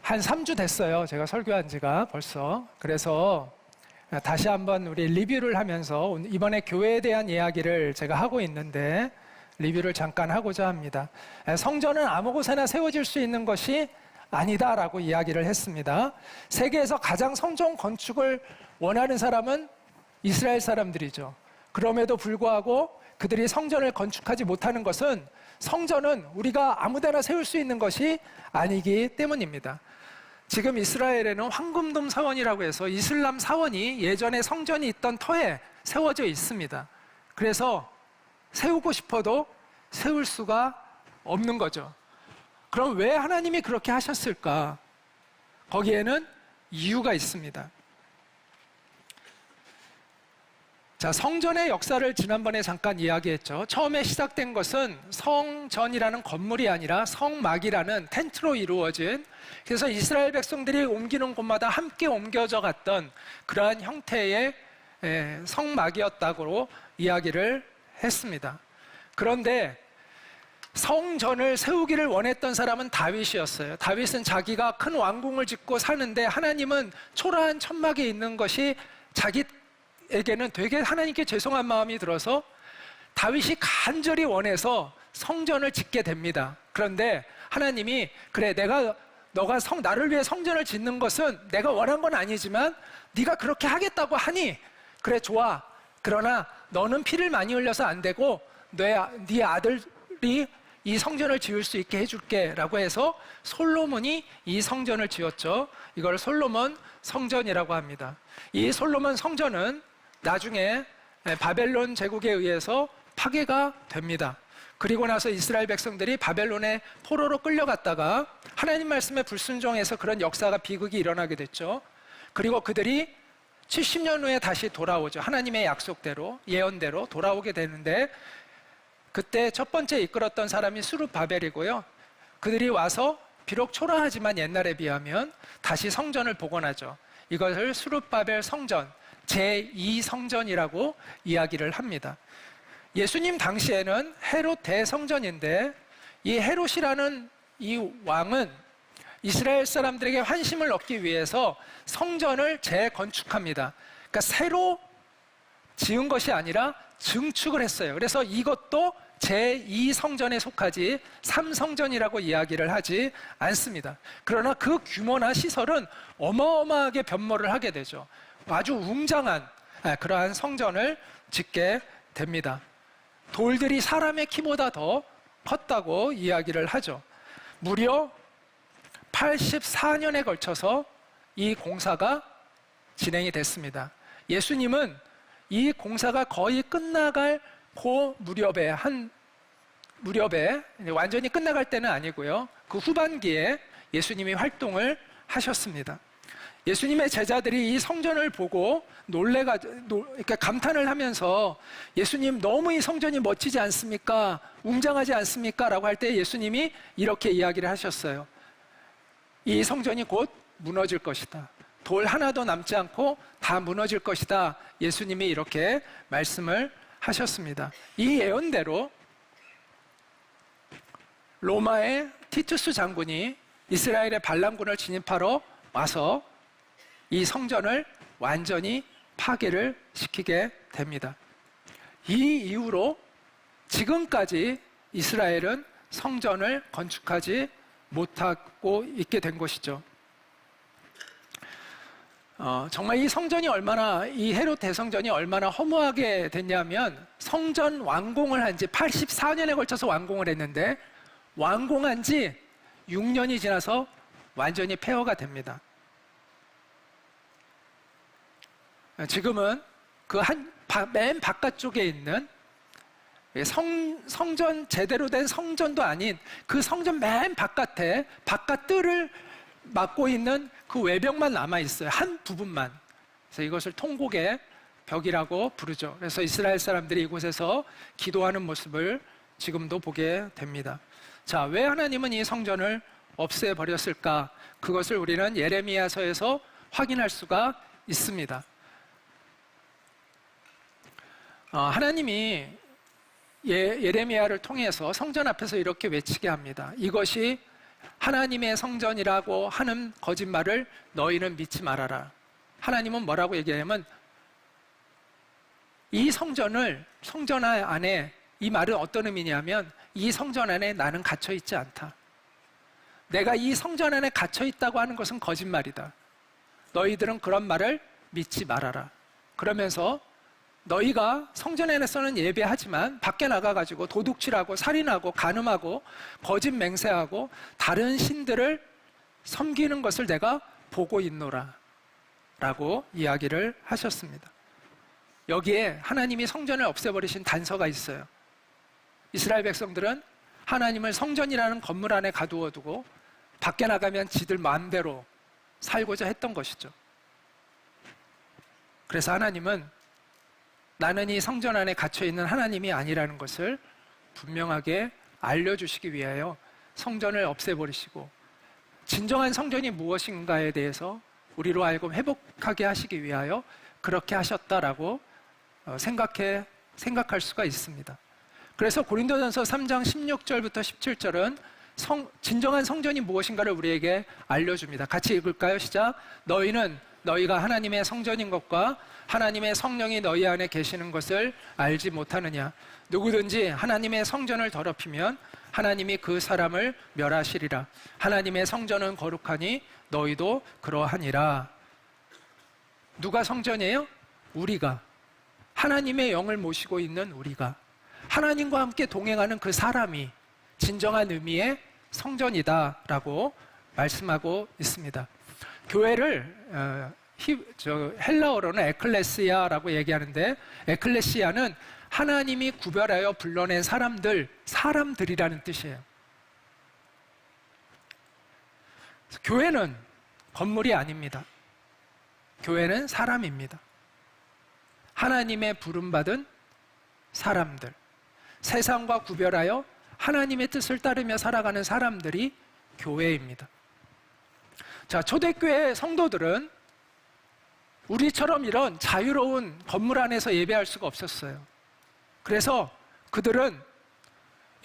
한 3주 됐어요. 제가 설교한 지가 벌써. 그래서 다시 한번 우리 리뷰를 하면서 이번에 교회에 대한 이야기를 제가 하고 있는데 리뷰를 잠깐 하고자 합니다. 성전은 아무 곳에나 세워질 수 있는 것이 아니다라고 이야기를 했습니다. 세계에서 가장 성전 건축을 원하는 사람은 이스라엘 사람들이죠. 그럼에도 불구하고 그들이 성전을 건축하지 못하는 것은 성전은 우리가 아무데나 세울 수 있는 것이 아니기 때문입니다. 지금 이스라엘에는 황금돔 사원이라고 해서 이슬람 사원이 예전에 성전이 있던 터에 세워져 있습니다. 그래서 세우고 싶어도 세울 수가 없는 거죠. 그럼 왜 하나님이 그렇게 하셨을까? 거기에는 이유가 있습니다. 자, 성전의 역사를 지난번에 잠깐 이야기했죠. 처음에 시작된 것은 성전이라는 건물이 아니라 성막이라는 텐트로 이루어진, 그래서 이스라엘 백성들이 옮기는 곳마다 함께 옮겨져 갔던 그러한 형태의 성막이었다고 이야기를 했습니다. 그런데 성전을 세우기를 원했던 사람은 다윗이었어요. 다윗은 자기가 큰 왕궁을 짓고 사는데 하나님은 초라한 천막에 있는 것이 자기에게는 되게 하나님께 죄송한 마음이 들어서 다윗이 간절히 원해서 성전을 짓게 됩니다. 그런데 하나님이 그래, 너가 나를 위해 성전을 짓는 것은 내가 원한 건 아니지만 네가 그렇게 하겠다고 하니 그래, 좋아. 그러나 너는 피를 많이 흘려서 안 되고 네 아들이 이 성전을 지을 수 있게 해줄게 라고 해서 솔로몬이 이 성전을 지었죠. 이걸 솔로몬 성전이라고 합니다. 이 솔로몬 성전은 나중에 바벨론 제국에 의해서 파괴가 됩니다. 그리고 나서 이스라엘 백성들이 바벨론의 포로로 끌려갔다가 하나님 말씀에 불순종해서 그런 역사가 비극이 일어나게 됐죠. 그리고 그들이 70년 후에 다시 돌아오죠. 하나님의 약속대로, 예언대로 돌아오게 되는데 그때 첫 번째 이끌었던 사람이 스룹바벨이고요. 그들이 와서 비록 초라하지만 옛날에 비하면 다시 성전을 복원하죠. 이것을 스룹바벨 성전, 제2성전이라고 이야기를 합니다. 예수님 당시에는 헤롯 대성전인데 이 헤롯이라는 이 왕은 이스라엘 사람들에게 환심을 얻기 위해서 성전을 재건축합니다. 그러니까 새로 지은 것이 아니라 증축을 했어요. 그래서 이것도 제2성전에 속하지 3성전이라고 이야기를 하지 않습니다. 그러나 그 규모나 시설은 어마어마하게 변모를 하게 되죠. 아주 웅장한 그러한 성전을 짓게 됩니다. 돌들이 사람의 키보다 더 컸다고 이야기를 하죠. 무려 84년에 걸쳐서 이 공사가 진행이 됐습니다. 예수님은 이 공사가 거의 끝나갈 그 무렵에 완전히 끝나갈 때는 아니고요. 그 후반기에 예수님이 활동을 하셨습니다. 예수님의 제자들이 이 성전을 보고 그러니까 감탄을 하면서 예수님, 너무 이 성전이 멋지지 않습니까? 웅장하지 않습니까? 라고 할 때 예수님이 이렇게 이야기를 하셨어요. 이 성전이 곧 무너질 것이다. 돌 하나도 남지 않고 다 무너질 것이다. 예수님이 이렇게 말씀을 하셨습니다. 이 예언대로 로마의 티투스 장군이 이스라엘의 반란군을 진입하러 와서 이 성전을 완전히 파괴를 시키게 됩니다. 이 이후로 지금까지 이스라엘은 성전을 건축하지 못하고 있게 된 것이죠. 정말 이 성전이 이 헤롯 대성전이 얼마나 허무하게 됐냐면 성전 완공을 한 지 84년에 걸쳐서 완공을 했는데 완공한 지 6년이 지나서 완전히 폐허가 됩니다. 지금은 그 맨 바깥쪽에 있는 성전, 제대로 된 성전도 아닌 그 성전 맨 바깥에 바깥뜰을 막고 있는 그 외벽만 남아있어요. 한 부분만. 그래서 이것을 통곡의 벽이라고 부르죠. 그래서 이스라엘 사람들이 이곳에서 기도하는 모습을 지금도 보게 됩니다. 자, 왜 하나님은 이 성전을 없애버렸을까? 그것을 우리는 예레미야서에서 확인할 수가 있습니다. 하나님이 예레미야를 통해서 성전 앞에서 이렇게 외치게 합니다. 이것이 하나님의 성전이라고 하는 거짓말을 너희는 믿지 말아라. 하나님은 뭐라고 얘기하냐면 이 성전 안에, 이 말은 어떤 의미냐면 이 성전 안에 나는 갇혀 있지 않다. 내가 이 성전 안에 갇혀 있다고 하는 것은 거짓말이다. 너희들은 그런 말을 믿지 말아라. 그러면서 너희가 성전 안에서는 예배하지만 밖에 나가가지고 도둑질하고 살인하고 간음하고 거짓 맹세하고 다른 신들을 섬기는 것을 내가 보고 있노라 라고 이야기를 하셨습니다. 여기에 하나님이 성전을 없애버리신 단서가 있어요. 이스라엘 백성들은 하나님을 성전이라는 건물 안에 가두어 두고 밖에 나가면 지들 마음대로 살고자 했던 것이죠. 그래서 하나님은 나는 이 성전 안에 갇혀있는 하나님이 아니라는 것을 분명하게 알려주시기 위하여 성전을 없애버리시고 진정한 성전이 무엇인가에 대해서 우리로 하여금 회복하게 하시기 위하여 그렇게 하셨다라고 생각할 수가 있습니다. 그래서 고린도전서 3장 16절부터 17절은 진정한 성전이 무엇인가를 우리에게 알려줍니다. 같이 읽을까요? 시작. 너희는 너희가 하나님의 성전인 것과 하나님의 성령이 너희 안에 계시는 것을 알지 못하느냐. 누구든지 하나님의 성전을 더럽히면 하나님이 그 사람을 멸하시리라. 하나님의 성전은 거룩하니 너희도 그러하니라. 누가 성전이에요? 우리가. 하나님의 영을 모시고 있는 우리가. 하나님과 함께 동행하는 그 사람이 진정한 의미의 성전이다라고 말씀하고 있습니다. 교회를 헬라어로는 에클레시아라고 얘기하는데 에클레시아는 하나님이 구별하여 불러낸 사람들이라는 뜻이에요. 교회는 건물이 아닙니다. 교회는 사람입니다. 하나님의 부름받은 사람들, 세상과 구별하여 하나님의 뜻을 따르며 살아가는 사람들이 교회입니다. 자, 초대교회 성도들은 우리처럼 이런 자유로운 건물 안에서 예배할 수가 없었어요. 그래서 그들은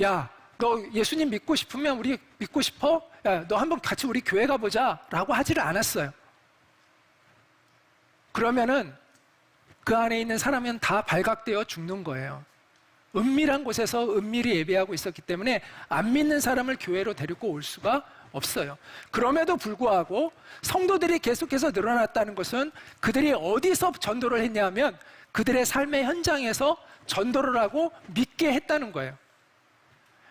야, 너 예수님 믿고 싶으면 우리 믿고 싶어? 야, 너 한번 같이 우리 교회 가보자 라고 하지를 않았어요. 그러면은 그 안에 있는 사람은 다 발각되어 죽는 거예요. 은밀한 곳에서 은밀히 예배하고 있었기 때문에 안 믿는 사람을 교회로 데리고 올 수가 없어요. 그럼에도 불구하고 성도들이 계속해서 늘어났다는 것은 그들이 어디서 전도를 했냐면 그들의 삶의 현장에서 전도를 하고 믿게 했다는 거예요.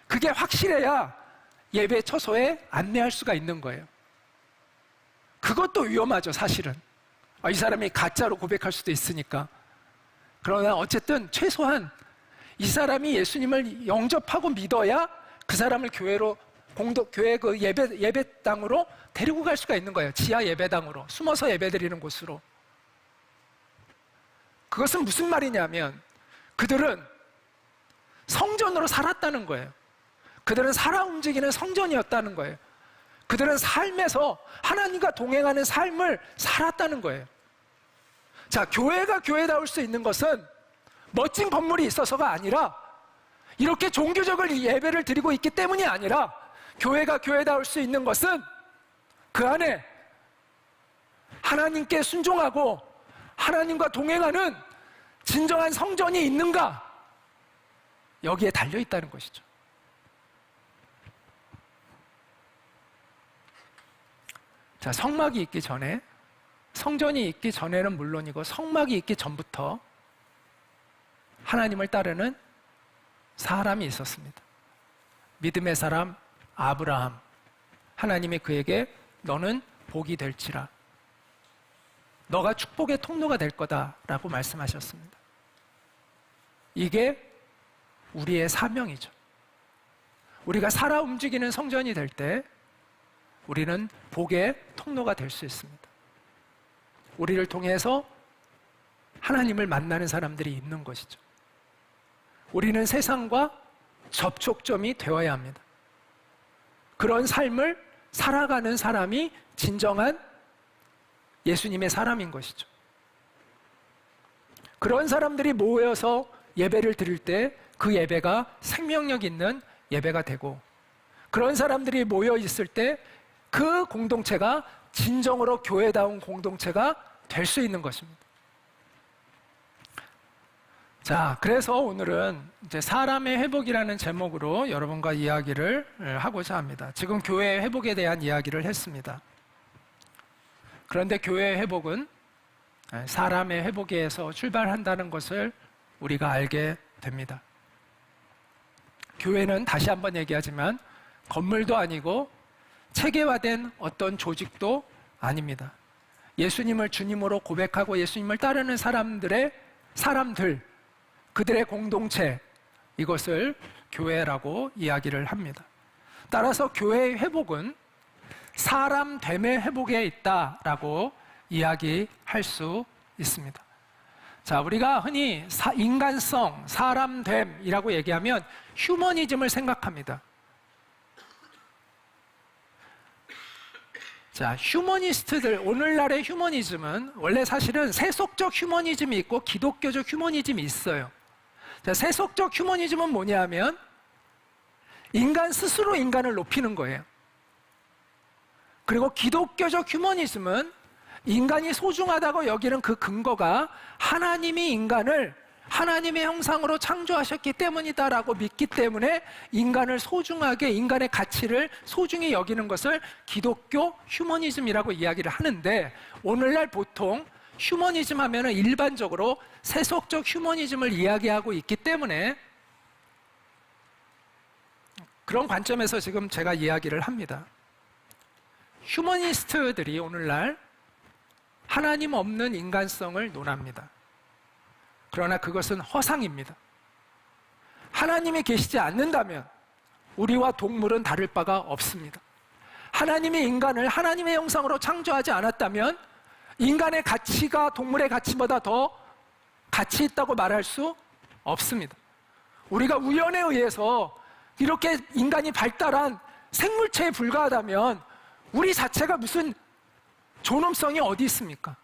그게 확실해야 예배 처소에 안내할 수가 있는 거예요. 그것도 위험하죠, 사실은. 이 사람이 가짜로 고백할 수도 있으니까. 그러나 어쨌든 최소한 이 사람이 예수님을 영접하고 믿어야 그 사람을 교회로 교회 그 예배당으로 데리고 갈 수가 있는 거예요. 지하 예배당으로, 숨어서 예배드리는 곳으로. 그것은 무슨 말이냐면 그들은 성전으로 살았다는 거예요. 그들은 살아 움직이는 성전이었다는 거예요. 그들은 삶에서 하나님과 동행하는 삶을 살았다는 거예요. 자, 교회가 교회다울 수 있는 것은 멋진 건물이 있어서가 아니라 이렇게 종교적인 예배를 드리고 있기 때문이 아니라 교회가 교회다울 수 있는 것은 그 안에 하나님께 순종하고 하나님과 동행하는 진정한 성전이 있는가? 여기에 달려있다는 것이죠. 자, 성막이 있기 전에, 성전이 있기 전에는 물론이고 성막이 있기 전부터 하나님을 따르는 사람이 있었습니다. 믿음의 사람 아브라함. 하나님이 그에게 너는 복이 될지라. 너가 축복의 통로가 될 거다라고 말씀하셨습니다. 이게 우리의 사명이죠. 우리가 살아 움직이는 성전이 될 때 우리는 복의 통로가 될 수 있습니다. 우리를 통해서 하나님을 만나는 사람들이 있는 것이죠. 우리는 세상과 접촉점이 되어야 합니다. 그런 삶을 살아가는 사람이 진정한 예수님의 사람인 것이죠. 그런 사람들이 모여서 예배를 드릴 때 그 예배가 생명력 있는 예배가 되고 그런 사람들이 모여 있을 때 그 공동체가 진정으로 교회다운 공동체가 될 수 있는 것입니다. 자, 그래서 오늘은 이제 사람의 회복이라는 제목으로 여러분과 이야기를 하고자 합니다. 지금 교회의 회복에 대한 이야기를 했습니다. 그런데 교회의 회복은 사람의 회복에서 출발한다는 것을 우리가 알게 됩니다. 교회는 다시 한번 얘기하지만 건물도 아니고 체계화된 어떤 조직도 아닙니다. 예수님을 주님으로 고백하고 예수님을 따르는 사람들, 그들의 공동체, 이것을 교회라고 이야기를 합니다. 따라서 교회의 회복은 사람됨의 회복에 있다라고 이야기할 수 있습니다. 자, 우리가 흔히 인간성, 사람됨이라고 얘기하면 휴머니즘을 생각합니다. 자, 휴머니스트들, 오늘날의 휴머니즘은 원래 사실은 세속적 휴머니즘이 있고 기독교적 휴머니즘이 있어요. 자, 세속적 휴머니즘은 뭐냐면 인간 스스로 인간을 높이는 거예요. 그리고 기독교적 휴머니즘은 인간이 소중하다고 여기는 그 근거가 하나님이 인간을 하나님의 형상으로 창조하셨기 때문이다라고 믿기 때문에 인간을 소중하게, 인간의 가치를 소중히 여기는 것을 기독교 휴머니즘이라고 이야기를 하는데, 오늘날 보통 휴머니즘 하면은 일반적으로 세속적 휴머니즘을 이야기하고 있기 때문에 그런 관점에서 지금 제가 이야기를 합니다. 휴머니스트들이 오늘날 하나님 없는 인간성을 논합니다. 그러나 그것은 허상입니다. 하나님이 계시지 않는다면 우리와 동물은 다를 바가 없습니다. 하나님이 인간을 하나님의 형상으로 창조하지 않았다면 인간의 가치가 동물의 가치보다 더 가치 있다고 말할 수 없습니다. 우리가 우연에 의해서 이렇게 인간이 발달한 생물체에 불과하다면 우리 자체가 무슨 존엄성이 어디 있습니까?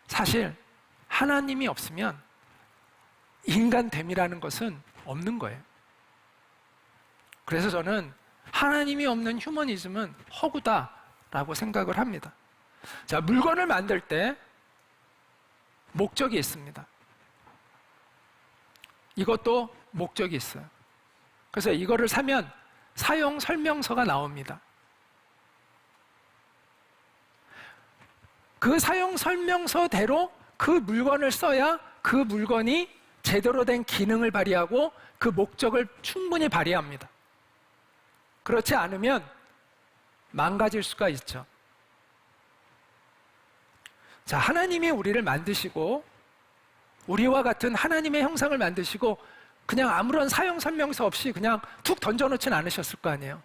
사실 하나님이 없으면 인간됨이라는 것은 없는 거예요. 그래서 저는 하나님이 없는 휴머니즘은 허구다라고 생각을 합니다. 자, 물건을 만들 때 목적이 있습니다. 이것도 목적이 있어요. 그래서 이거를 사면 사용 설명서가 나옵니다. 그 사용 설명서대로 그 물건을 써야 그 물건이 제대로 된 기능을 발휘하고 그 목적을 충분히 발휘합니다. 그렇지 않으면 망가질 수가 있죠. 자, 하나님이 우리를 만드시고 우리와 같은 하나님의 형상을 만드시고 그냥 아무런 사용 설명서 없이 그냥 툭 던져놓진 않으셨을 거 아니에요.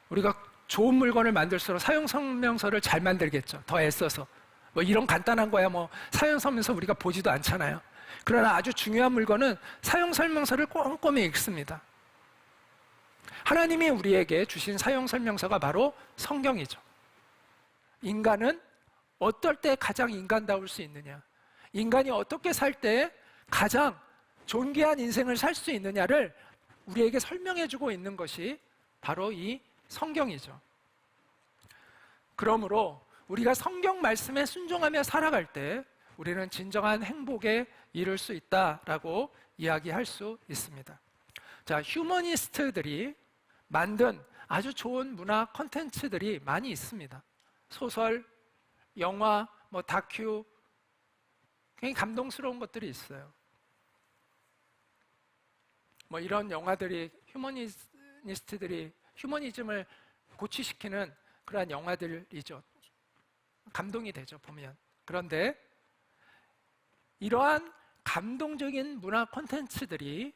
우리가 좋은 물건을 만들수록 사용 설명서를 잘 만들겠죠. 더 애써서. 뭐 이런 간단한 거야 뭐 사용 설명서 우리가 보지도 않잖아요. 그러나 아주 중요한 물건은 사용 설명서를 꼼꼼히 읽습니다. 하나님이 우리에게 주신 사용 설명서가 바로 성경이죠. 인간은 어떨 때 가장 인간다울 수 있느냐, 인간이 어떻게 살 때 가장 존귀한 인생을 살 수 있느냐를 우리에게 설명해주고 있는 것이 바로 이 성경이죠. 그러므로 우리가 성경 말씀에 순종하며 살아갈 때 우리는 진정한 행복에 이룰 수 있다라고 이야기할 수 있습니다. 자, 휴머니스트들이 만든 아주 좋은 문화 콘텐츠들이 많이 있습니다. 소설, 영화, 뭐 다큐, 굉장히 감동스러운 것들이 있어요. 뭐 이런 영화들이 휴머니스트들이 휴머니즘을 고취시키는 그러한 영화들이죠. 감동이 되죠, 보면. 그런데 이러한 감동적인 문화 콘텐츠들이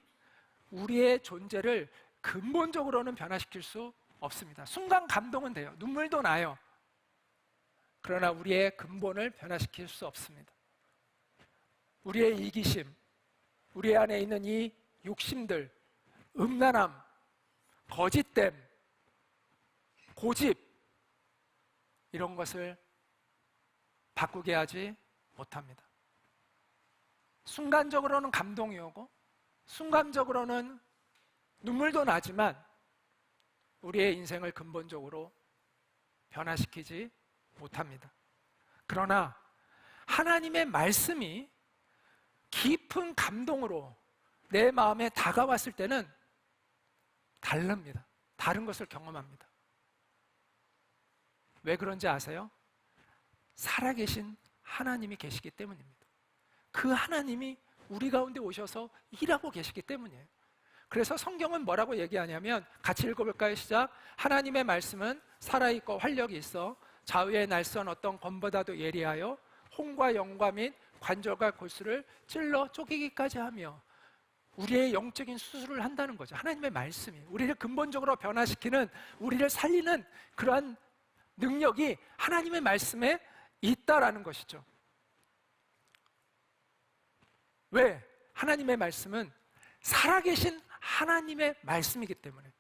우리의 존재를 근본적으로는 변화시킬 수 없습니다. 순간 감동은 돼요. 눈물도 나요. 그러나 우리의 근본을 변화시킬 수 없습니다. 우리의 이기심, 우리 안에 있는 이 욕심들, 음란함, 거짓됨, 고집, 이런 것을 바꾸게 하지 못합니다. 순간적으로는 감동이 오고 순간적으로는 눈물도 나지만 우리의 인생을 근본적으로 변화시키지 못합니다. 그러나 하나님의 말씀이 깊은 감동으로 내 마음에 다가왔을 때는 다릅니다. 다른 것을 경험합니다. 왜 그런지 아세요? 살아계신 하나님이 계시기 때문입니다. 그 하나님이 우리 가운데 오셔서 일하고 계시기 때문이에요. 그래서 성경은 뭐라고 얘기하냐면, 같이 읽어볼까요? 시작. 하나님의 말씀은 살아있고 활력이 있어 좌우의 날선 어떤 검보다도 예리하여 홍과 영과 및 관절과 골수를 찔러 쪼개기까지 하며, 우리의 영적인 수술을 한다는 거죠. 하나님의 말씀이 우리를 근본적으로 변화시키는, 우리를 살리는 그러한 능력이 하나님의 말씀에 있다라는 것이죠. 왜? 하나님의 말씀은 살아계신 하나님의 말씀이기 때문에,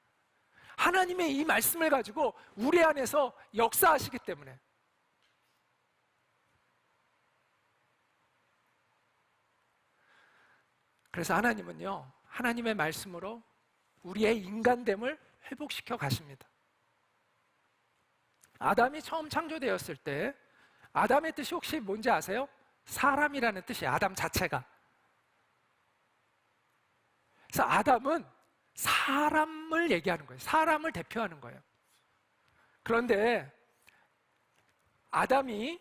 하나님의 이 말씀을 가지고 우리 안에서 역사하시기 때문에. 그래서 하나님은요, 하나님의 말씀으로 우리의 인간됨을 회복시켜 가십니다. 아담이 처음 창조되었을 때 아담의 뜻이 혹시 뭔지 아세요? 사람이라는 뜻이에요. 아담 자체가. 그래서 아담은 사람을 얘기하는 거예요. 사람을 대표하는 거예요. 그런데 아담이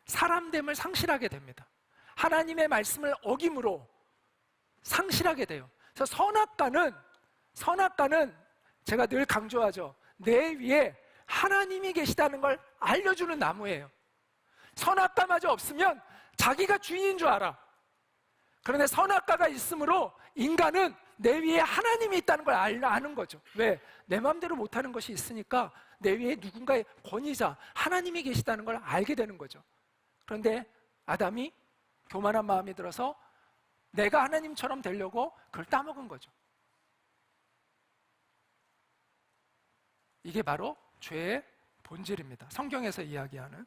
사람됨을 상실하게 됩니다. 하나님의 말씀을 어김으로 상실하게 돼요. 그래서 선악과는 제가 늘 강조하죠. 내 위에 하나님이 계시다는 걸 알려주는 나무예요. 선악과마저 없으면 자기가 주인인 줄 알아. 그런데 선악과가 있으므로 인간은 내 위에 하나님이 있다는 걸 아는 거죠. 왜? 내 마음대로 못하는 것이 있으니까 내 위에 누군가의 권위자, 하나님이 계시다는 걸 알게 되는 거죠. 그런데 아담이 교만한 마음이 들어서 내가 하나님처럼 되려고 그걸 따먹은 거죠. 이게 바로 죄의 본질입니다. 성경에서 이야기하는.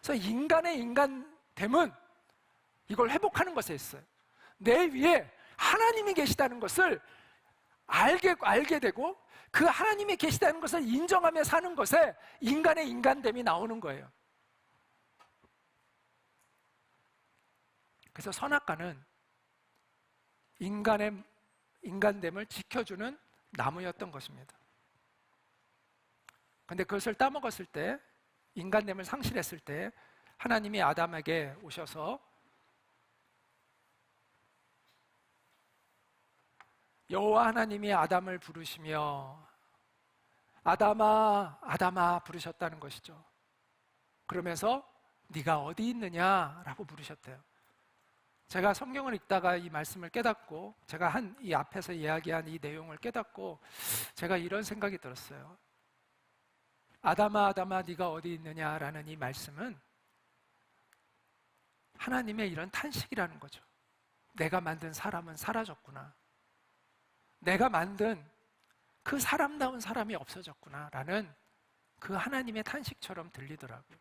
그래서 인간의 인간됨은 이걸 회복하는 것에 있어요. 내 위에 하나님이 계시다는 것을 알게 되고, 그 하나님이 계시다는 것을 인정하며 사는 것에 인간의 인간됨이 나오는 거예요. 그래서 선악과는 인간의 인간됨을 지켜주는 나무였던 것입니다. 그런데 그것을 따먹었을 때, 인간됨을 상실했을 때 하나님이 아담에게 오셔서 여호와 하나님이 아담을 부르시며 아담아 아담아 부르셨다는 것이죠. 그러면서 네가 어디 있느냐라고 부르셨대요. 제가 성경을 읽다가 이 말씀을 깨닫고, 제가 이 앞에서 이야기한 이 내용을 깨닫고 제가 이런 생각이 들었어요. 아담아 아담아 네가 어디 있느냐라는 이 말씀은 하나님의 이런 탄식이라는 거죠. 내가 만든 사람은 사라졌구나. 내가 만든 그 사람다운 사람이 없어졌구나 라는 그 하나님의 탄식처럼 들리더라고요.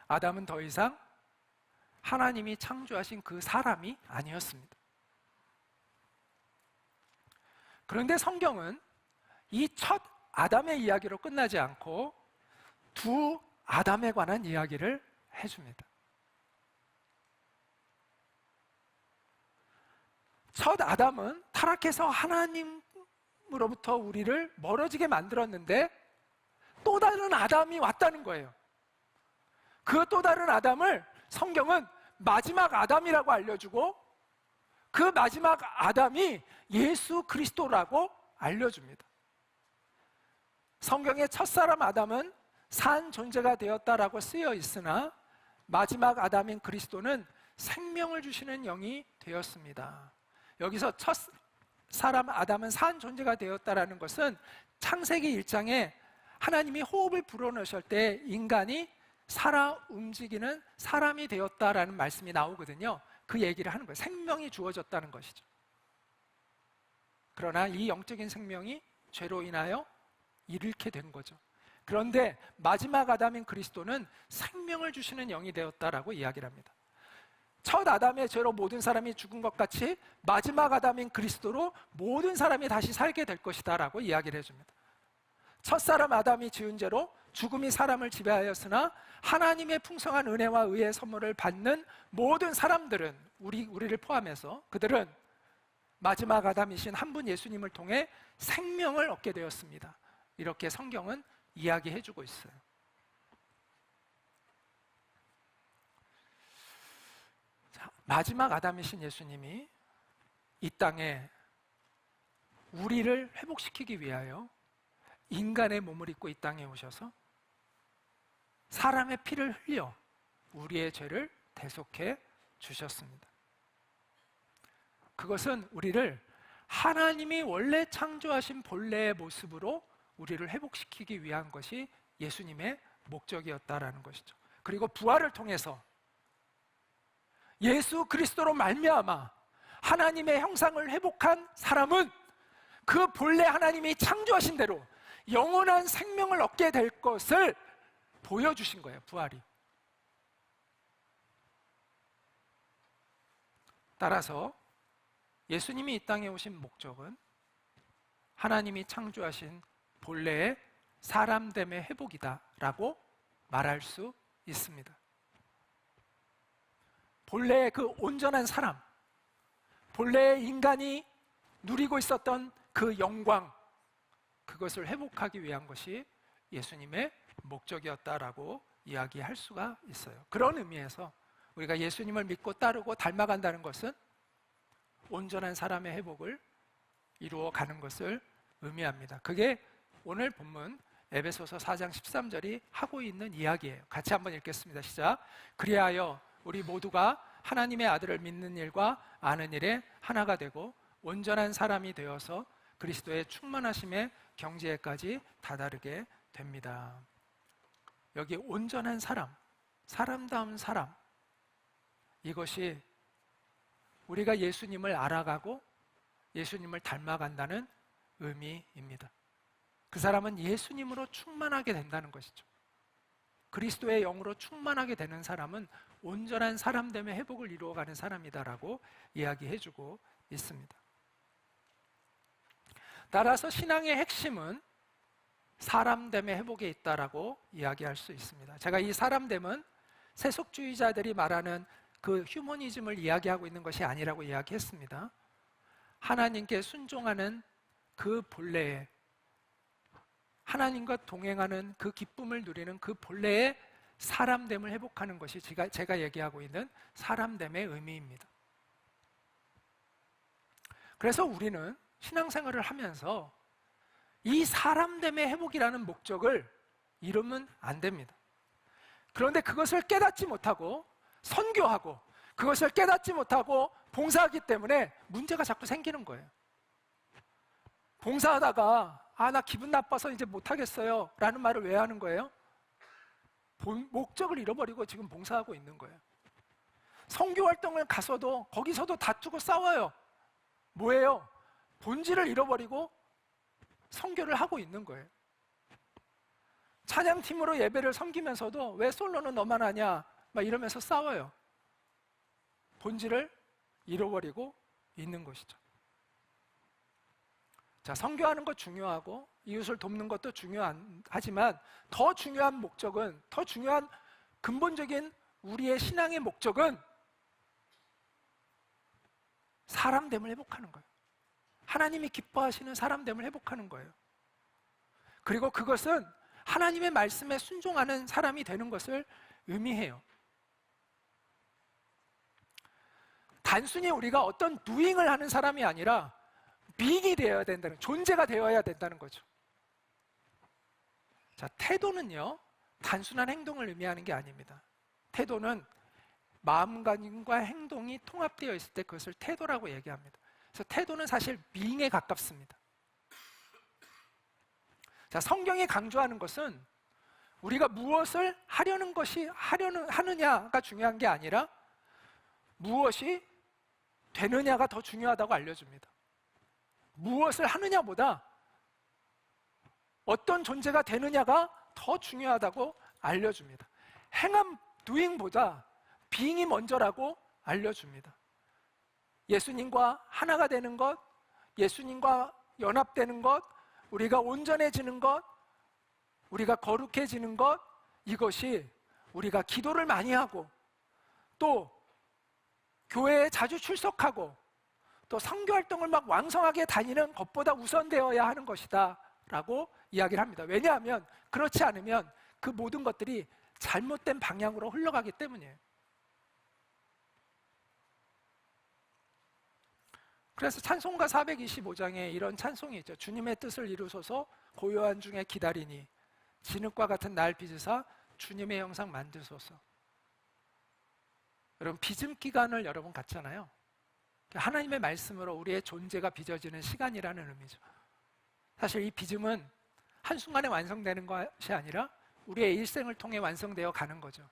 아담은 더 이상 하나님이 창조하신 그 사람이 아니었습니다. 그런데 성경은 이 첫 아담의 이야기로 끝나지 않고 두 아담에 관한 이야기를 해줍니다. 첫 아담은 타락해서 하나님으로부터 우리를 멀어지게 만들었는데 또 다른 아담이 왔다는 거예요. 그 또 다른 아담을 성경은 마지막 아담이라고 알려주고, 그 마지막 아담이 예수 그리스도라고 알려줍니다. 성경의 첫사람 아담은 산 존재가 되었다라고 쓰여 있으나 마지막 아담인 그리스도는 생명을 주시는 영이 되었습니다. 여기서 첫사람 아담은 산 존재가 되었다라는 것은 창세기 1장에 하나님이 호흡을 불어넣으실 때 인간이 살아 움직이는 사람이 되었다라는 말씀이 나오거든요. 그 얘기를 하는 거예요. 생명이 주어졌다는 것이죠. 그러나 이 영적인 생명이 죄로 인하여 잃게 된 거죠. 그런데 마지막 아담인 그리스도는 생명을 주시는 영이 되었다라고 이야기를 합니다. 첫 아담의 죄로 모든 사람이 죽은 것 같이 마지막 아담인 그리스도로 모든 사람이 다시 살게 될 것이다 라고 이야기를 해줍니다. 첫사람 아담이 지은 죄로 죽음이 사람을 지배하였으나 하나님의 풍성한 은혜와 의의 선물을 받는 모든 사람들은 우리를 포함해서 그들은 마지막 아담이신 한 분 예수님을 통해 생명을 얻게 되었습니다. 이렇게 성경은 이야기해주고 있어요. 자, 마지막 아담이신 예수님이 이 땅에 우리를 회복시키기 위하여 인간의 몸을 입고 이 땅에 오셔서 사람의 피를 흘려 우리의 죄를 대속해 주셨습니다. 그것은 우리를 하나님이 원래 창조하신 본래의 모습으로 우리를 회복시키기 위한 것이 예수님의 목적이었다라는 것이죠. 그리고 부활을 통해서 예수 그리스도로 말미암아 하나님의 형상을 회복한 사람은 그 본래 하나님이 창조하신 대로 영원한 생명을 얻게 될 것을 보여주신 거예요, 부활이. 따라서 예수님이 이 땅에 오신 목적은 하나님이 창조하신 본래의 사람됨의 회복이다 라고 말할 수 있습니다. 본래의 그 온전한 사람, 본래의 인간이 누리고 있었던 그 영광, 그것을 회복하기 위한 것이 예수님의 목적이었다라고 이야기할 수가 있어요. 그런 의미에서 우리가 예수님을 믿고 따르고 닮아간다는 것은 온전한 사람의 회복을 이루어가는 것을 의미합니다. 그게 오늘 본문 에베소서 4장 13절이 하고 있는 이야기예요. 같이 한번 읽겠습니다. 시작. 그리하여 우리 모두가 하나님의 아들을 믿는 일과 아는 일에 하나가 되고 온전한 사람이 되어서 그리스도의 충만하심의 경지에까지 다다르게 됩니다. 여기 온전한 사람, 사람다운 사람, 이것이 우리가 예수님을 알아가고 예수님을 닮아간다는 의미입니다. 그 사람은 예수님으로 충만하게 된다는 것이죠. 그리스도의 영으로 충만하게 되는 사람은 온전한 사람됨의 회복을 이루어가는 사람이다라고 이야기해주고 있습니다. 따라서 신앙의 핵심은 사람됨의 회복에 있다라고 이야기할 수 있습니다. 제가 이 사람됨은 세속주의자들이 말하는 그 휴머니즘을 이야기하고 있는 것이 아니라고 이야기했습니다. 하나님께 순종하는 그 본래의, 하나님과 동행하는 그 기쁨을 누리는 그 본래의 사람됨을 회복하는 것이 제가 얘기하고 있는 사람됨의 의미입니다. 그래서 우리는 신앙생활을 하면서 이 사람됨의 회복이라는 목적을 이루면 안 됩니다. 그런데 그것을 깨닫지 못하고 선교하고 그것을 깨닫지 못하고 봉사하기 때문에 문제가 자꾸 생기는 거예요. 봉사하다가 나 기분 나빠서 이제 못하겠어요 라는 말을 왜 하는 거예요? 목적을 잃어버리고 지금 봉사하고 있는 거예요. 선교활동을 가서도 거기서도 다투고 싸워요. 뭐예요? 본질을 잃어버리고 선교를 하고 있는 거예요. 찬양팀으로 예배를 섬기면서도 왜 솔로는 너만 하냐 막 이러면서 싸워요. 본질을 잃어버리고 있는 것이죠. 자, 선교하는 것 중요하고 이웃을 돕는 것도 중요하지만 더 중요한 목적은, 더 중요한 근본적인 우리의 신앙의 목적은 사람됨을 회복하는 거예요. 하나님이 기뻐하시는 사람됨을 회복하는 거예요. 그리고 그것은 하나님의 말씀에 순종하는 사람이 되는 것을 의미해요. 단순히 우리가 어떤 doing을 하는 사람이 아니라 being이 되어야 된다는, 존재가 되어야 된다는 거죠. 자, 태도는요, 단순한 행동을 의미하는 게 아닙니다. 태도는 마음가짐과 행동이 통합되어 있을 때 그것을 태도라고 얘기합니다. 그래서 태도는 사실 being에 가깝습니다. 자, 성경이 강조하는 것은 우리가 무엇을 하느냐가 중요한 게 아니라 무엇이 되느냐가 더 중요하다고 알려줍니다. 무엇을 하느냐보다 어떤 존재가 되느냐가 더 중요하다고 알려줍니다. 행함, doing보다 being이 먼저라고 알려줍니다. 예수님과 하나가 되는 것, 예수님과 연합되는 것, 우리가 온전해지는 것, 우리가 거룩해지는 것, 이것이 우리가 기도를 많이 하고 또 교회에 자주 출석하고 또 선교활동을 막 왕성하게 다니는 것보다 우선되어야 하는 것이다 라고 이야기를 합니다. 왜냐하면 그렇지 않으면 그 모든 것들이 잘못된 방향으로 흘러가기 때문이에요. 그래서 찬송가 425장에 이런 찬송이 있죠. 주님의 뜻을 이루소서 고요한 중에 기다리니 진흙과 같은 날 빚으사 주님의 형상 만드소서. 여러분 빚음 기간을 여러분 갖잖아요. 하나님의 말씀으로 우리의 존재가 빚어지는 시간이라는 의미죠. 사실 이 빚음은 한순간에 완성되는 것이 아니라 우리의 일생을 통해 완성되어 가는 거죠.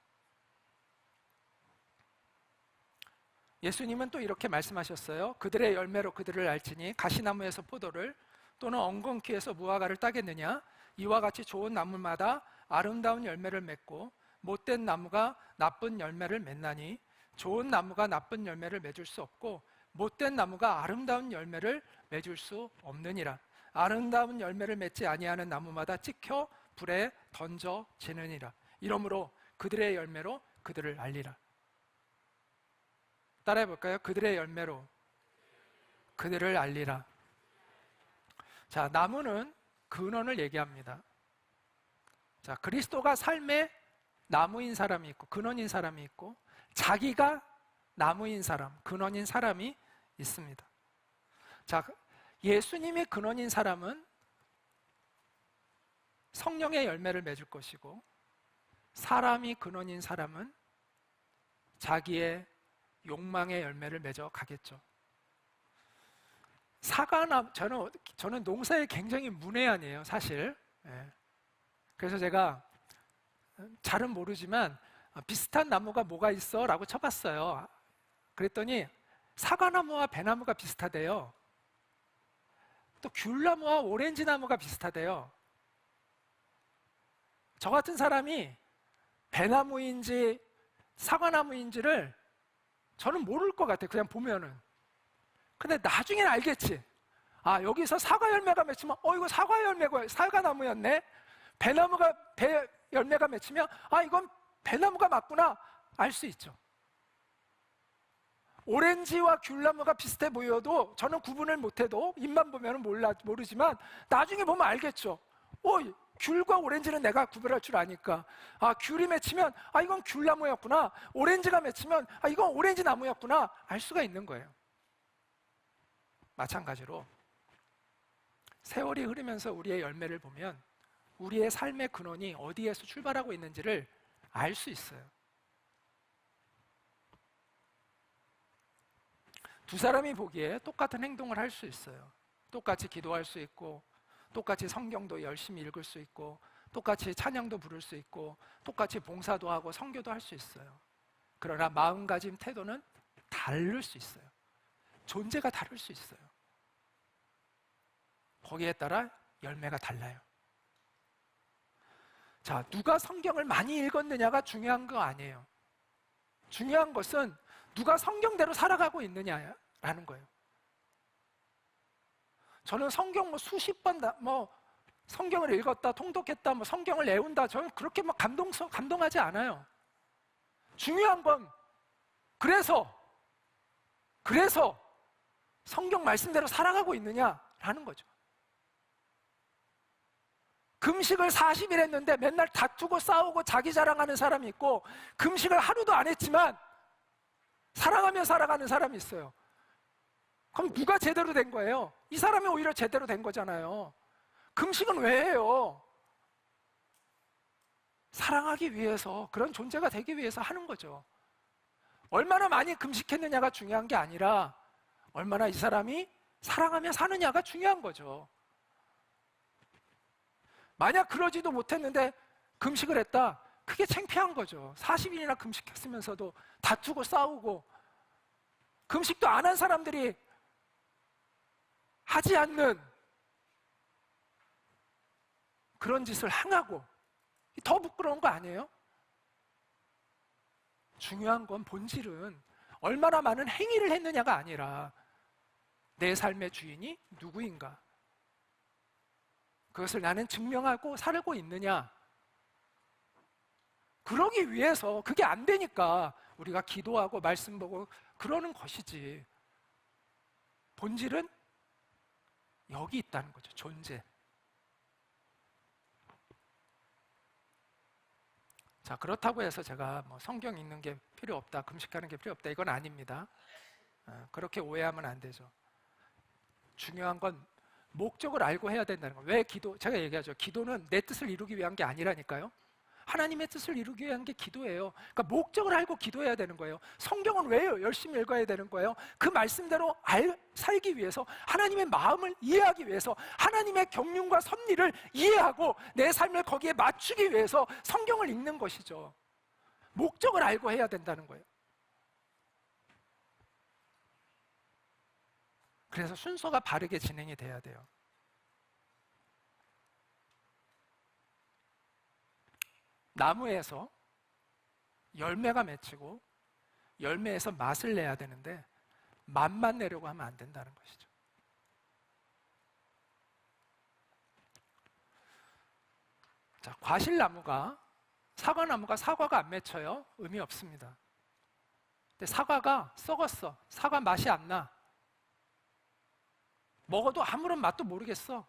예수님은 또 이렇게 말씀하셨어요. 그들의 열매로 그들을 알지니 가시나무에서 포도를 또는 엉겅퀴에서 무화과를 따겠느냐. 이와 같이 좋은 나무마다 아름다운 열매를 맺고 못된 나무가 나쁜 열매를 맺나니 좋은 나무가 나쁜 열매를 맺을 수 없고 못된 나무가 아름다운 열매를 맺을 수 없느니라. 아름다운 열매를 맺지 아니하는 나무마다 찍혀 불에 던져지느니라. 이러므로 그들의 열매로 그들을 알리라. 따라해 볼까요? 그들의 열매로 그들을 알리라. 자, 나무는 근원을 얘기합니다. 자, 그리스도가 삶의 나무인 사람이 있고 근원인 사람이 있고 자기가 나무인 사람, 근원인 사람이 있습니다. 자, 예수님이 근원인 사람은 성령의 열매를 맺을 것이고 사람이 근원인 사람은 자기의 욕망의 열매를 맺어 가겠죠. 사과나무, 저는 농사에 굉장히 문외한이에요, 사실. 예. 그래서 제가 잘은 모르지만 비슷한 나무가 뭐가 있어? 라고 쳐봤어요. 그랬더니 사과나무와 배나무가 비슷하대요. 또 귤나무와 오렌지나무가 비슷하대요. 저 같은 사람이 배나무인지 사과나무인지를 저는 모를 것 같아요. 그냥 보면은. 근데 나중에는 알겠지. 아, 여기서 사과 열매가 맺히면 이거 사과 열매가 사과나무였네. 배나무가 배 열매가 맺히면 이건 배나무가 맞구나 알 수 있죠. 오렌지와 귤나무가 비슷해 보여도 저는 구분을 못해도 잎만 보면 모르지만 나중에 보면 알겠죠. 귤과 오렌지는 내가 구별할 줄 아니까. 귤이 맺히면 이건 귤나무였구나. 오렌지가 맺히면 이건 오렌지 나무였구나 알 수가 있는 거예요. 마찬가지로 세월이 흐르면서 우리의 열매를 보면 우리의 삶의 근원이 어디에서 출발하고 있는지를 알 수 있어요. 두 사람이 보기에 똑같은 행동을 할 수 있어요. 똑같이 기도할 수 있고 똑같이 성경도 열심히 읽을 수 있고 똑같이 찬양도 부를 수 있고 똑같이 봉사도 하고 선교도 할 수 있어요. 그러나 마음가짐, 태도는 다를 수 있어요. 존재가 다를 수 있어요. 거기에 따라 열매가 달라요. 자, 누가 성경을 많이 읽었느냐가 중요한 거 아니에요. 중요한 것은 누가 성경대로 살아가고 있느냐라는 거예요. 저는 성경 수십 번 성경을 읽었다, 통독했다, 성경을 외운다, 저는 그렇게 감동하지 않아요. 중요한 건 그래서 성경 말씀대로 살아가고 있느냐라는 거죠. 금식을 40일 했는데 맨날 다투고 싸우고 자기 자랑하는 사람이 있고 금식을 하루도 안 했지만 사랑하며 살아가는 사람이 있어요. 그럼 누가 제대로 된 거예요? 이 사람이 오히려 제대로 된 거잖아요. 금식은 왜 해요? 사랑하기 위해서, 그런 존재가 되기 위해서 하는 거죠. 얼마나 많이 금식했느냐가 중요한 게 아니라 얼마나 이 사람이 사랑하며 사느냐가 중요한 거죠. 만약 그러지도 못했는데 금식을 했다, 그게 창피한 거죠. 40일이나 금식했으면서도 다투고 싸우고 금식도 안 한 사람들이 하지 않는 그런 짓을 행하고 더 부끄러운 거 아니에요? 중요한 건 본질은 얼마나 많은 행위를 했느냐가 아니라 내 삶의 주인이 누구인가? 그것을 나는 증명하고 살고 있느냐? 그러기 위해서 그게 안 되니까 우리가 기도하고 말씀 보고 그러는 것이지. 본질은 여기 있다는 거죠. 존재. 자, 그렇다고 해서 제가 뭐 성경 읽는 게 필요 없다, 금식하는 게 필요 없다, 이건 아닙니다. 그렇게 오해하면 안 되죠. 중요한 건 목적을 알고 해야 된다는 거예요. 왜 제가 얘기하죠. 기도는 내 뜻을 이루기 위한 게 아니라니까요. 하나님의 뜻을 이루기 위한 게 기도예요. 그러니까 목적을 알고 기도해야 되는 거예요. 성경은 왜 열심히 읽어야 되는 거예요? 그 말씀대로 살기 위해서, 하나님의 마음을 이해하기 위해서, 하나님의 경륜과 섭리를 이해하고 내 삶을 거기에 맞추기 위해서 성경을 읽는 것이죠. 목적을 알고 해야 된다는 거예요. 그래서 순서가 바르게 진행이 돼야 돼요. 나무에서 열매가 맺히고 열매에서 맛을 내야 되는데 맛만 내려고 하면 안 된다는 것이죠. 자, 과실나무가, 사과나무가 사과가 안 맺혀요? 의미 없습니다. 근데 사과가 썩었어. 사과 맛이 안 나. 먹어도 아무런 맛도 모르겠어.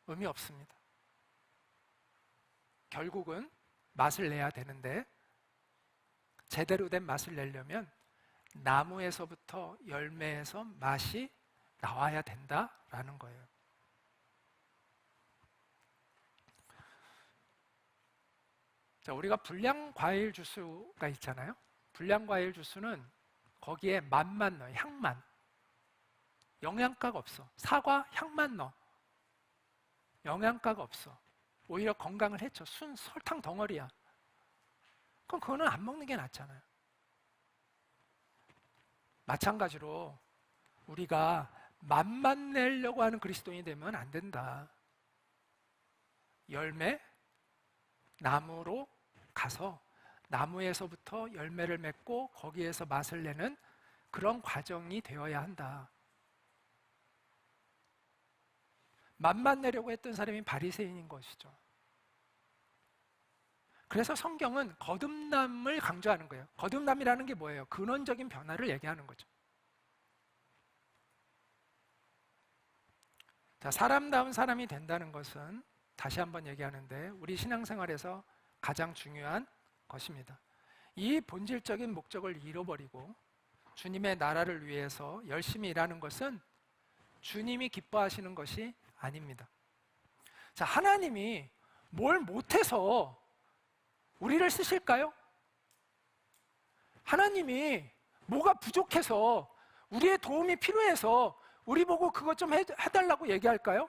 의미 없습니다. 결국은 맛을 내야 되는데 제대로 된 맛을 내려면 나무에서부터 열매에서 맛이 나와야 된다라는 거예요. 자, 우리가 불량과일 주스가 있잖아요. 불량과일 주스는 거기에 맛만 넣어요. 향만. 영양가가 없어. 사과 향만 넣어. 영양가가 없어. 오히려 건강을 해쳐. 설탕 덩어리야. 그럼 그거는 안 먹는 게 낫잖아요. 마찬가지로 우리가 맛만 내려고 하는 그리스도인이 되면 안 된다. 열매, 나무로 가서 나무에서부터 열매를 맺고 거기에서 맛을 내는 그런 과정이 되어야 한다. 맛만 내려고 했던 사람이 바리새인인 것이죠. 그래서 성경은 거듭남을 강조하는 거예요. 거듭남이라는 게 뭐예요? 근원적인 변화를 얘기하는 거죠. 자, 사람다운 사람이 된다는 것은 다시 한번 얘기하는데 우리 신앙생활에서 가장 중요한 것입니다. 이 본질적인 목적을 잃어버리고 주님의 나라를 위해서 열심히 일하는 것은 주님이 기뻐하시는 것이 아닙니다. 자, 하나님이 뭘 못해서 우리를 쓰실까요? 하나님이 뭐가 부족해서 우리의 도움이 필요해서 우리 보고 그것 좀 해달라고 얘기할까요?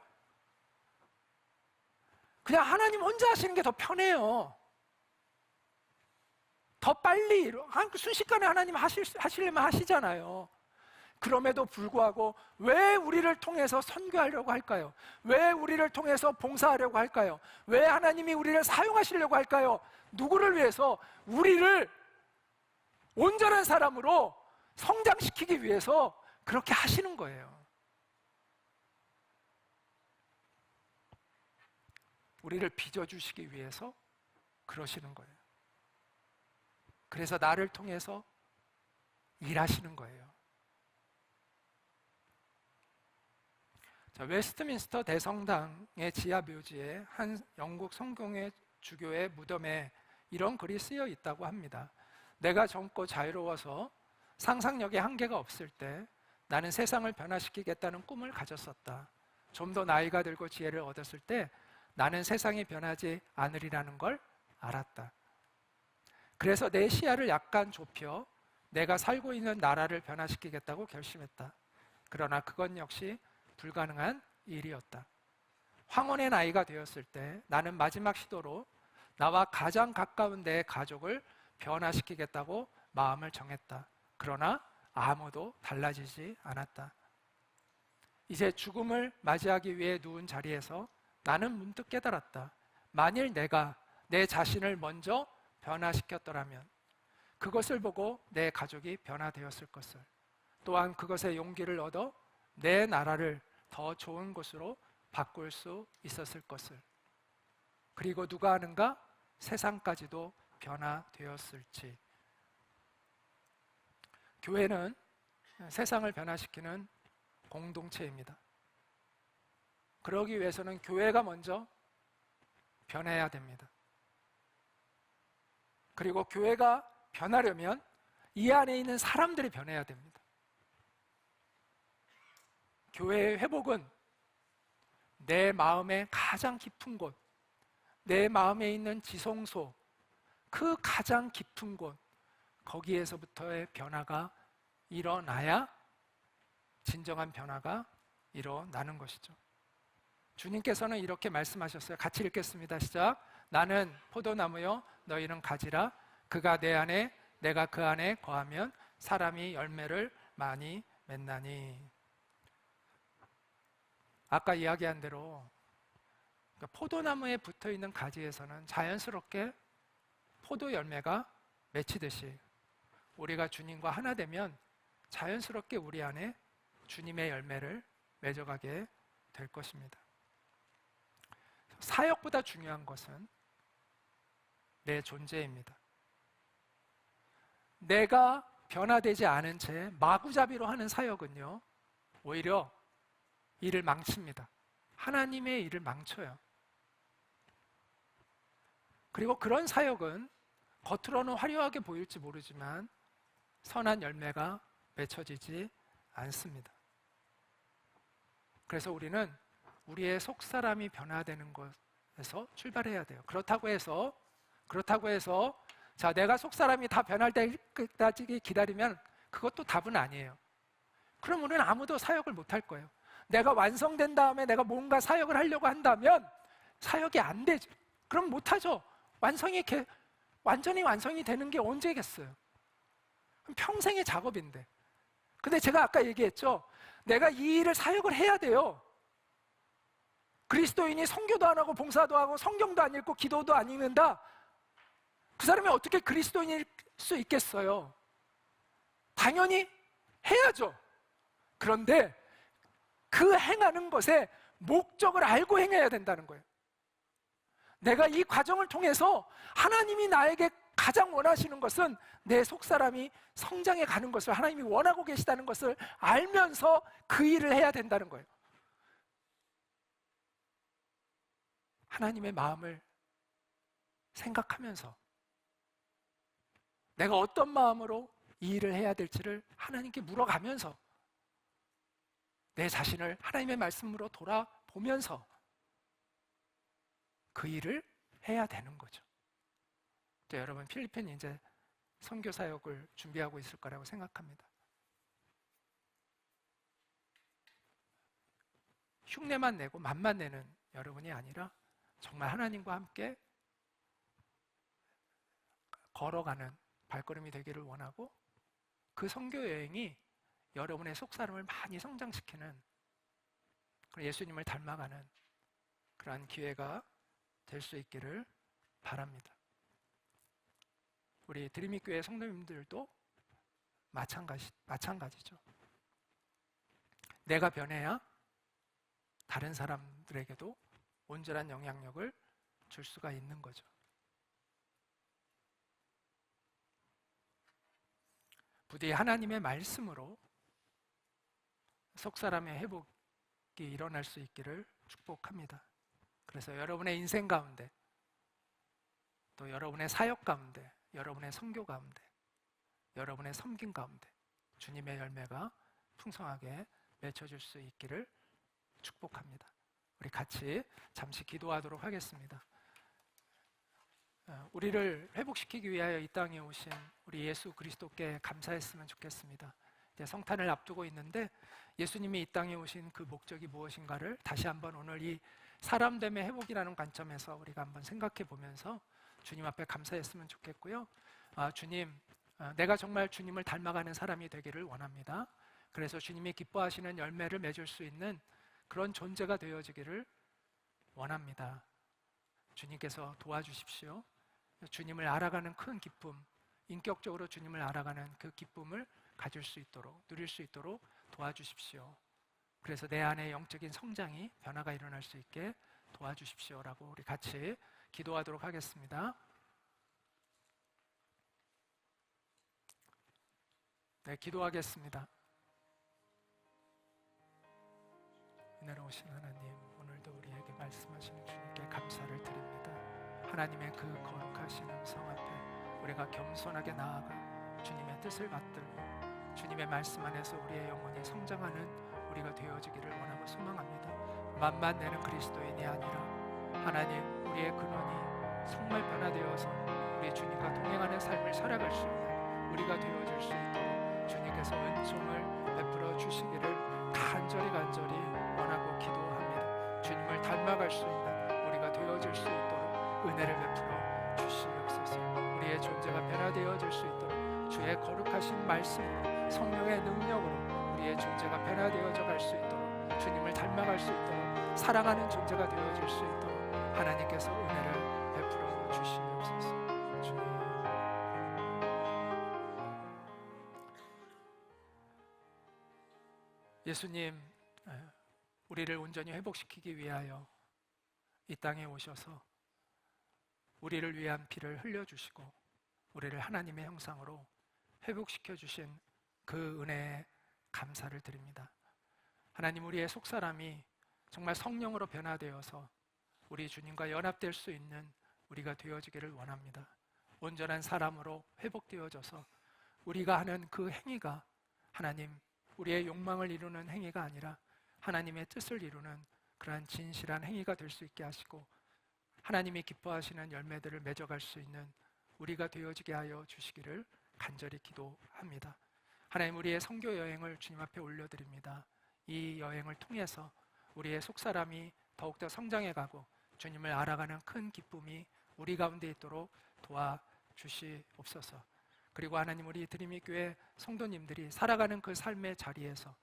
그냥 하나님 혼자 하시는 게 더 편해요. 더 빨리 순식간에 하나님 하시려면 하시잖아요. 그럼에도 불구하고 왜 우리를 통해서 선교하려고 할까요? 왜 우리를 통해서 봉사하려고 할까요? 왜 하나님이 우리를 사용하시려고 할까요? 누구를 위해서? 우리를 온전한 사람으로 성장시키기 위해서 그렇게 하시는 거예요. 우리를 빚어주시기 위해서 그러시는 거예요. 그래서 나를 통해서 일하시는 거예요. 자, 웨스트민스터 대성당의 지하 묘지에 한 영국 성공회 주교의 무덤에 이런 글이 쓰여 있다고 합니다. 내가 젊고 자유로워서 상상력에 한계가 없을 때 나는 세상을 변화시키겠다는 꿈을 가졌었다. 좀 더 나이가 들고 지혜를 얻었을 때 나는 세상이 변하지 않으리라는 걸 알았다. 그래서 내 시야를 약간 좁혀 내가 살고 있는 나라를 변화시키겠다고 결심했다. 그러나 그건 역시 불가능한 일이었다. 황혼의 나이가 되었을 때 나는 마지막 시도로 나와 가장 가까운 내 가족을 변화시키겠다고 마음을 정했다. 그러나 아무도 달라지지 않았다. 이제 죽음을 맞이하기 위해 누운 자리에서 나는 문득 깨달았다. 만일 내가 내 자신을 먼저 변화시켰더라면 그것을 보고 내 가족이 변화되었을 것을, 또한 그것에 용기를 얻어 내 나라를 더 좋은 곳으로 바꿀 수 있었을 것을, 그리고 누가 아는가? 세상까지도 변화되었을지. 교회는 세상을 변화시키는 공동체입니다. 그러기 위해서는 교회가 먼저 변해야 됩니다. 그리고 교회가 변하려면 이 안에 있는 사람들이 변해야 됩니다. 교회의 회복은 내 마음의 가장 깊은 곳, 내 마음에 있는 지성소, 그 가장 깊은 곳, 거기에서부터의 변화가 일어나야 진정한 변화가 일어나는 것이죠. 주님께서는 이렇게 말씀하셨어요. 같이 읽겠습니다. 시작. 나는 포도나무요 너희는 가지라. 그가 내 안에 내가 그 안에 거하면 사람이 열매를 많이 맺나니. 아까 이야기한 대로 포도나무에 붙어있는 가지에서는 자연스럽게 포도 열매가 맺히듯이 우리가 주님과 하나 되면 자연스럽게 우리 안에 주님의 열매를 맺어가게 될 것입니다. 사역보다 중요한 것은 내 존재입니다. 내가 변화되지 않은 채 마구잡이로 하는 사역은요, 오히려 일을 망칩니다. 하나님의 일을 망쳐요. 그리고 그런 사역은 겉으로는 화려하게 보일지 모르지만 선한 열매가 맺혀지지 않습니다. 그래서 우리는 우리의 속사람이 변화되는 것에서 출발해야 돼요. 그렇다고 해서 자, 내가 속사람이 다 변할 때까지 기다리면 그것도 답은 아니에요. 그럼 우리는 아무도 사역을 못 할 거예요. 내가 완성된 다음에 내가 뭔가 사역을 하려고 한다면 사역이 안 되죠. 그럼 못 하죠. 완전히 완성이 되는 게 언제겠어요? 그럼 평생의 작업인데. 근데 제가 아까 얘기했죠. 내가 이 일을 사역을 해야 돼요. 그리스도인이 선교도 안 하고 봉사도 하고 성경도 안 읽고 기도도 안 읽는다. 그 사람이 어떻게 그리스도인일 수 있겠어요? 당연히 해야죠. 그런데 그 행하는 것의 목적을 알고 행해야 된다는 거예요. 내가 이 과정을 통해서 하나님이 나에게 가장 원하시는 것은 내 속사람이 성장해 가는 것을 하나님이 원하고 계시다는 것을 알면서 그 일을 해야 된다는 거예요. 하나님의 마음을 생각하면서 내가 어떤 마음으로 이 일을 해야 될지를 하나님께 물어가면서 내 자신을 하나님의 말씀으로 돌아보면서 그 일을 해야 되는 거죠. 또 여러분, 필리핀이 이제 선교 사역을 준비하고 있을 거라고 생각합니다. 흉내만 내고 맛만 내는 여러분이 아니라 정말 하나님과 함께 걸어가는 발걸음이 되기를 원하고, 그 선교 여행이 여러분의 속사람을 많이 성장시키는, 예수님을 닮아가는 그러한 기회가 될 수 있기를 바랍니다. 우리 드림익교회 성도님들도 마찬가지죠. 내가 변해야 다른 사람들에게도 온전한 영향력을 줄 수가 있는 거죠. 부디 하나님의 말씀으로 속사람의 회복이 일어날 수 있기를 축복합니다. 그래서 여러분의 인생 가운데, 또 여러분의 사역 가운데, 여러분의 선교 가운데, 여러분의 섬김 가운데 주님의 열매가 풍성하게 맺혀질 수 있기를 축복합니다. 우리 같이 잠시 기도하도록 하겠습니다. 우리를 회복시키기 위하여 이 땅에 오신 우리 예수 그리스도께 감사했으면 좋겠습니다. 이제 성탄을 앞두고 있는데 예수님이 이 땅에 오신 그 목적이 무엇인가를 다시 한번 오늘 이 사람됨의 회복이라는 관점에서 우리가 한번 생각해 보면서 주님 앞에 감사했으면 좋겠고요. 주님, 내가 정말 주님을 닮아가는 사람이 되기를 원합니다. 그래서 주님이 기뻐하시는 열매를 맺을 수 있는 그런 존재가 되어지기를 원합니다. 주님께서 도와주십시오. 주님을 알아가는 큰 기쁨, 인격적으로 주님을 알아가는 그 기쁨을 가질 수 있도록, 누릴 수 있도록 도와주십시오. 그래서 내 안에 영적인 성장이, 변화가 일어날 수 있게 도와주십시오라고 우리 같이 기도하도록 하겠습니다. 네, 기도하겠습니다. 은혜로우신 하나님, 오늘도 우리에게 말씀하시는 주님께 감사를 드립니다. 하나님의 그 거룩하신 음성 앞에 우리가 겸손하게 나아가 주님의 뜻을 받들고 주님의 말씀 안에서 우리의 영혼이 성장하는 우리가 되어지기를 원하고 소망합니다. 맘만 내는 그리스도인이 아니라 하나님, 우리의 근원이 정말 변화되어서 우리 주님과 동행하는 삶을 살아갈 수 있는 우리가 되어질 수 있도록 주님께서 은총을 베풀어 주시기를 간절히 원하고 기도합니다. 주님을 닮아갈 수 있는 우리가 되어질 수 있도록 은혜를 베풀어 주시옵소서. 우리의 존재가 변화되어질 수 있도록 주의 거룩하신 말씀으로, 성령의 능력으로 우리의 존재가 변화되어져 갈 수 있도록, 주님을 닮아갈 수 있도록, 사랑하는 존재가 되어질 수 있도록 하나님께서 은혜를 베풀어 주시옵소서. 주님, 예수님, 우리를 온전히 회복시키기 위하여 이 땅에 오셔서 우리를 위한 피를 흘려주시고 우리를 하나님의 형상으로 회복시켜 주신 그 은혜에 감사를 드립니다. 하나님, 우리의 속사람이 정말 성령으로 변화되어서 우리 주님과 연합될 수 있는 우리가 되어지기를 원합니다. 온전한 사람으로 회복되어져서 우리가 하는 그 행위가 하나님, 우리의 욕망을 이루는 행위가 아니라 하나님의 뜻을 이루는 그러한 진실한 행위가 될 수 있게 하시고 하나님이 기뻐하시는 열매들을 맺어갈 수 있는 우리가 되어지게 하여 주시기를 간절히 기도합니다. 하나님, 우리의 선교 여행을 주님 앞에 올려드립니다. 이 여행을 통해서 우리의 속사람이 더욱더 성장해가고 주님을 알아가는 큰 기쁨이 우리 가운데 있도록 도와주시옵소서. 그리고 하나님, 우리 드림이 교회 성도님들이 살아가는 그 삶의 자리에서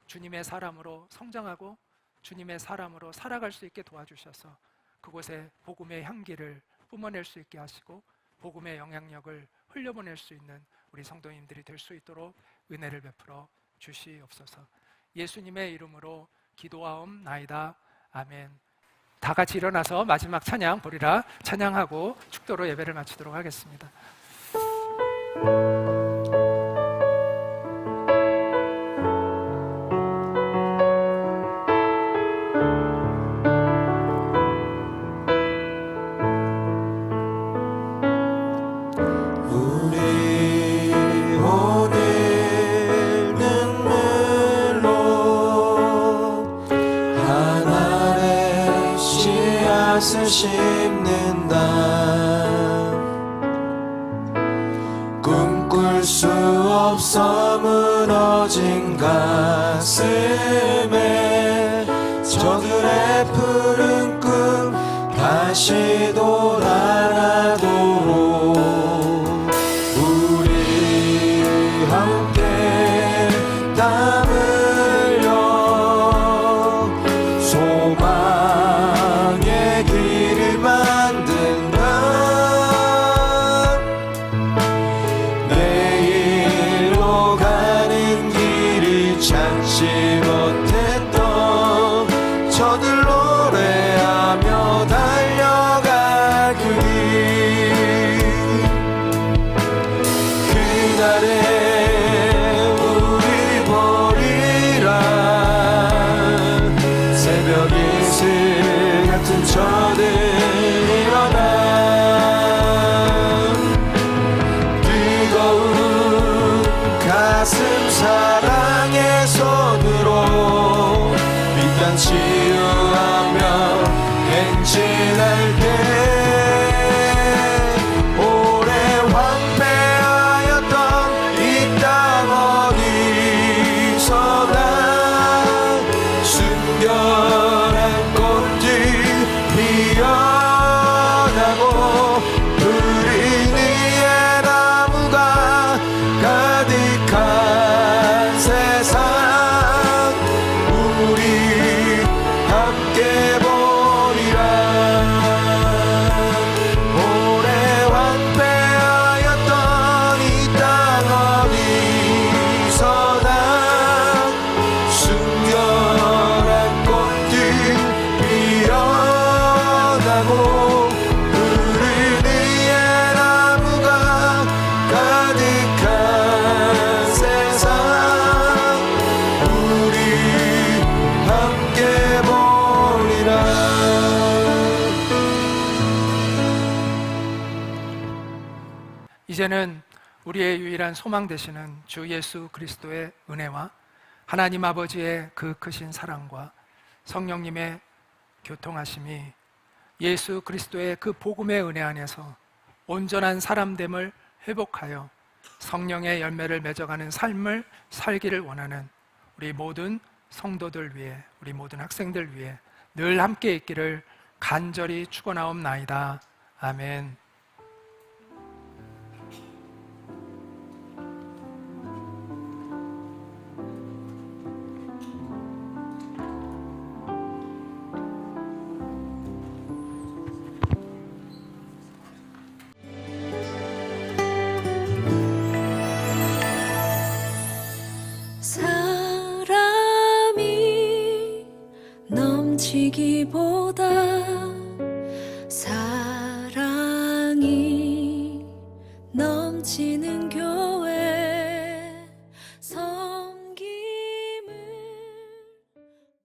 주님의 사람으로 성장하고 주님의 사람으로 살아갈 수 있게 도와주셔서 그곳에 복음의 향기를 뿜어낼 수 있게 하시고 복음의 영향력을 흘려보낼 수 있는 우리 성도님들이 될 수 있도록 은혜를 베풀어 주시옵소서. 예수님의 이름으로 기도하옵나이다. 아멘. 다 같이 일어나서 마지막 찬양 보리라 찬양하고 축도로 예배를 마치도록 하겠습니다. 심는다. 꿈꿀 수 없어 무너진 가슴에 저들의 푸른 꿈 다시 돌아나도록 우리 함께 땀 흘려 소망의 길을 만든다. 내일로 가는 길을 찾지 못했던 저들 노래하며 달려갈 그 길, 그날에 우리 보리라. 새벽 이슬 같은 저들 일어나 뜨거운 가슴 사랑의 손으로 이 땅 치유하며 행진할 때 오래 황폐하였던 이 땅 어디서나 순결한 꽃들 피어나고 푸른 위에 나무가 가득한 세상 우리 함께 보리라. 이제는 우리의 유일한 소망 되시는 주 예수 그리스도의 은혜와 하나님 아버지의 그 크신 사랑과 성령님의 교통하심이 예수 그리스도의 그 복음의 은혜 안에서 온전한 사람됨을 회복하여 성령의 열매를 맺어가는 삶을 살기를 원하는 우리 모든 성도들 위해, 우리 모든 학생들 위해 늘 함께 있기를 간절히 축원하옵나이다. 아멘.